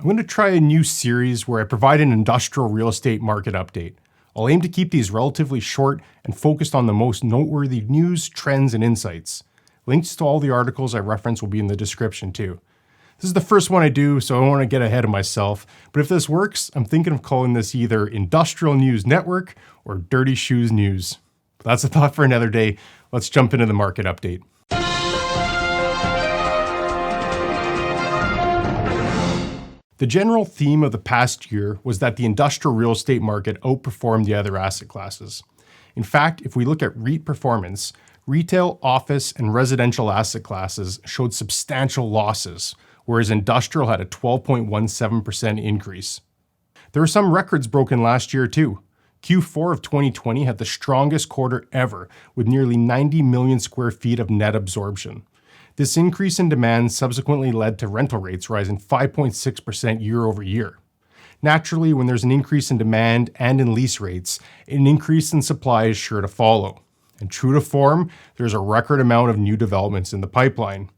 I'm going to try a new series where I provide an industrial real estate market update. I'll aim to keep these relatively short and focused on the most noteworthy news, trends, and insights. Links to all the articles I reference will be in the description too. This is the first one I do, so I don't want to get ahead of myself, but if this works, I'm thinking of calling this either Industrial News Network or Dirty Shoes News. But that's a thought for another day. Let's jump into the market update. The general theme of the past year was that the industrial real estate market outperformed the other asset classes. In fact, if we look at REIT performance, retail, office, and residential asset classes showed substantial losses, whereas industrial had a 12.17% increase. There were some records broken last year too. Q4 of 2020 had the strongest quarter ever, with nearly 90 million square feet of net absorption. This increase in demand subsequently led to rental rates rising 5.6% year over year. Naturally, when there's an increase in demand and in lease rates, an increase in supply is sure to follow. And true to form, there's a record amount of new developments in the pipeline.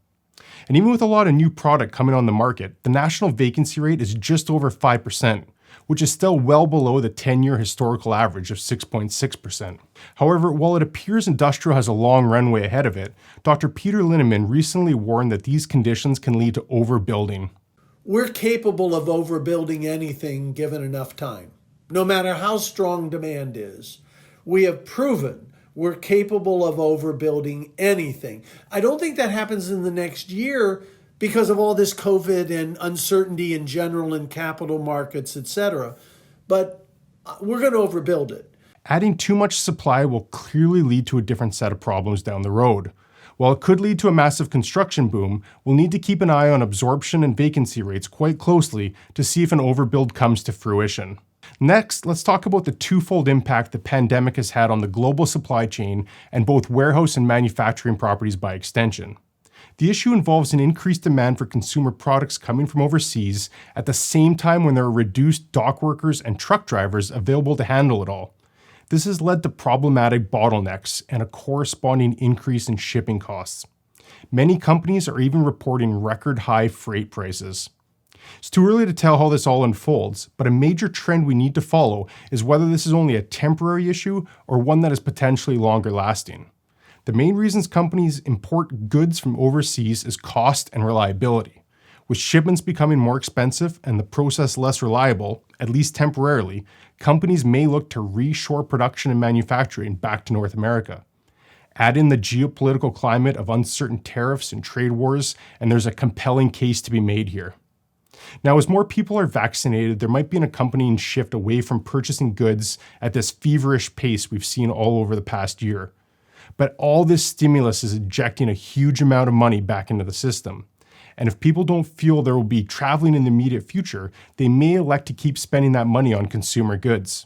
And even with a lot of new product coming on the market, the national vacancy rate is just over 5%, which is still well below the 10-year historical average of 6.6%. However, while it appears industrial has a long runway ahead of it, Dr. Peter Linneman recently warned that these conditions can lead to overbuilding. We're capable of overbuilding anything given enough time. No matter how strong demand is, we have proven we're capable of overbuilding anything. I don't think that happens in the next year because of all this COVID and uncertainty in general in capital markets, etc. But we're going to overbuild it. Adding too much supply will clearly lead to a different set of problems down the road. While it could lead to a massive construction boom, we'll need to keep an eye on absorption and vacancy rates quite closely to see if an overbuild comes to fruition. Next, let's talk about the twofold impact the pandemic has had on the global supply chain and both warehouse and manufacturing properties by extension. The issue involves an increased demand for consumer products coming from overseas at the same time when there are reduced dock workers and truck drivers available to handle it all. This has led to problematic bottlenecks and a corresponding increase in shipping costs. Many companies are even reporting record high freight prices. It's too early to tell how this all unfolds, but a major trend we need to follow is whether this is only a temporary issue or one that is potentially longer lasting. The main reasons companies import goods from overseas is cost and reliability. With shipments becoming more expensive and the process less reliable, at least temporarily, companies may look to reshore production and manufacturing back to North America. Add in the geopolitical climate of uncertain tariffs and trade wars, and there's a compelling case to be made here. Now, as more people are vaccinated, there might be an accompanying shift away from purchasing goods at this feverish pace we've seen all over the past year. But all this stimulus is injecting a huge amount of money back into the system. And if people don't feel there will be traveling in the immediate future, they may elect to keep spending that money on consumer goods.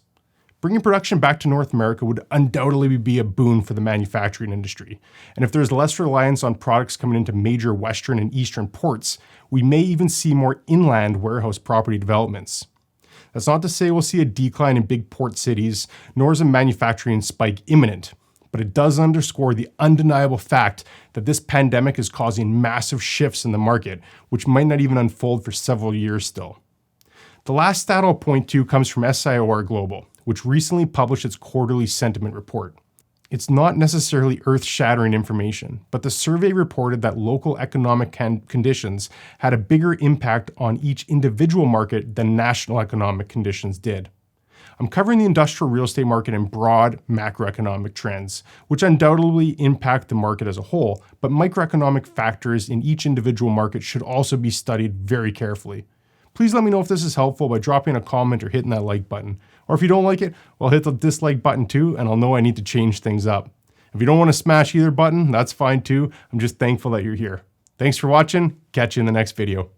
Bringing production back to North America would undoubtedly be a boon for the manufacturing industry. And if there's less reliance on products coming into major Western and Eastern ports, we may even see more inland warehouse property developments. That's not to say we'll see a decline in big port cities, nor is a manufacturing spike imminent. But it does underscore the undeniable fact that this pandemic is causing massive shifts in the market, which might not even unfold for several years still. The last stat I'll point to comes from SIOR Global, which recently published its quarterly sentiment report. It's not necessarily earth-shattering information, but the survey reported that local economic conditions had a bigger impact on each individual market than national economic conditions did. I'm covering the industrial real estate market in broad macroeconomic trends, which undoubtedly impact the market as a whole, but microeconomic factors in each individual market should also be studied very carefully. Please let me know if this is helpful by dropping a comment or hitting that like button. Or if you don't like it, well, hit the dislike button too, and I'll know I need to change things up. If you don't want to smash either button, that's fine too. I'm just thankful that you're here. Thanks for watching. Catch you in the next video.